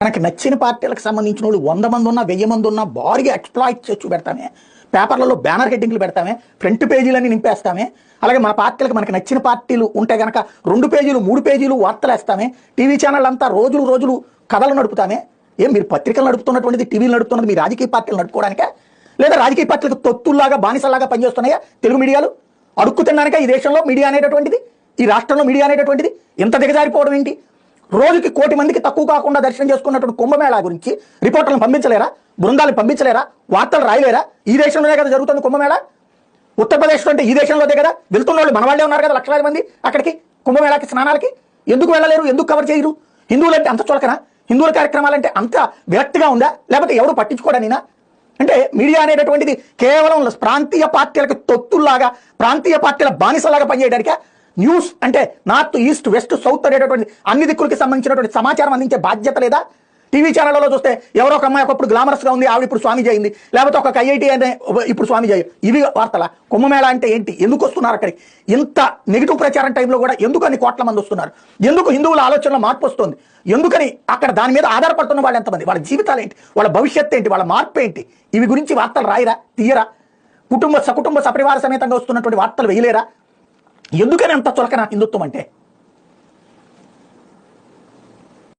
మనకి నచ్చిన పార్టీలకు సంబంధించిన వాళ్ళు 100 మంది ఉన్నా 1000 మంది ఉన్నా భారీగా ఎక్స్ప్లాయిట్ చేసి చూపెడతామే, పేపర్లలో బ్యానర్ హెడ్డింగ్లు పెడతామే, ఫ్రంట్ పేజీలన్నీ నింపేస్తామే. అలాగే మన పార్టీలకు మనకి నచ్చిన పార్టీలు ఉంటే కనుక 2 పేజీలు 3 పేజీలు వార్తలు వేస్తామే. టీవీ ఛానల్ అంతా రోజులు కథలు నడుపుతామే. ఏం మీరు పత్రికలు నడుపుతున్నటువంటిది, టీవీలు నడుపుతున్నది మీ రాజకీయ పార్టీలు నడుపుకోవడానికే, లేదా రాజకీయ పార్టీలకు తొత్తుల్లాగా బానిసల్లాగా పనిచేస్తున్నాయా తెలుగు మీడియాలు? అడుక్కు తినడానికే ఈ దేశంలో మీడియా అనేటటువంటిది, ఈ రాష్ట్రంలో మీడియా అనేటటువంటిది ఇంత దిగజారిపోవడం ఏంటి? రోజుకి 1 కోటి మందికి తక్కువ కాకుండా దర్శనం చేసుకున్నటువంటి కుంభమేళా గురించి రిపోర్టర్లను పంపించలేరా? బృందాలను పంపించలేరా? వార్తలు రాయలేరా? ఈ దేశంలోనే కదా జరుగుతుంది కుంభమేళా. ఉత్తరప్రదేశ్లో అంటే ఈ దేశంలోదే కదా. వెళ్తున్న వాళ్ళు మన వాళ్ళే ఉన్నారు కదా, లక్షలాది మంది అక్కడికి కుంభమేళాకి స్నానాలకి. ఎందుకు వెళ్ళలేరు? ఎందుకు కవర్ చేయరు? హిందువులంటే అంత చులకనా? హిందువుల కార్యక్రమాలంటే అంత విరక్తిగా ఉందా? లేకపోతే ఎవరు పట్టించుకోవడానినా? అంటే మీడియా అనేటటువంటిది కేవలం ప్రాంతీయ పార్టీలకు తొత్తుల్లాగా, ప్రాంతీయ పార్టీల బానిసలాగా పనిచేయడానిక? న్యూస్ అంటే నార్త్ ఈస్ట్ వెస్ట్ సౌత్ అనేటటువంటి అన్ని దిక్కులకి సంబంధించినటువంటి సమాచారం అందించే బాధ్యత లేదా? టీవీ ఛానళ్ళలో చూస్తే ఎవరో ఒక అమ్మాయి ఒకప్పుడు గ్లామరస్గా ఉంది, ఆవిడ ఇప్పుడు స్వామీజీ అయింది, లేకపోతే ఒక ఐఐటీ అనే ఇప్పుడు స్వామీజీ అయ్యి. ఇవి వార్తల? కుంభమేళా అంటే ఏంటి? ఎందుకు వస్తున్నారు అక్కడికి? ఇంత నెగిటివ్ ప్రచారం టైంలో కూడా ఎందుకు అన్ని కోట్ల మంది వస్తున్నారు? ఎందుకు హిందువుల ఆలోచనలో మార్పు వస్తుంది? ఎందుకని అక్కడ దాని మీద ఆధారపడుతున్న వాళ్ళు ఎంతమంది? వాళ్ళ జీవితాలు ఏంటి? వాళ్ళ భవిష్యత్తు ఏంటి? వాళ్ళ మార్పు ఏంటి? ఇవి గురించి వార్తలు రాయరా? తీయరా? సకుటుంబ సపరివార సమేతంగా వస్తున్నటువంటి వార్తలు వేయలేరా? ఎందుకని అంత చులకన హిందుత్వం అంటే?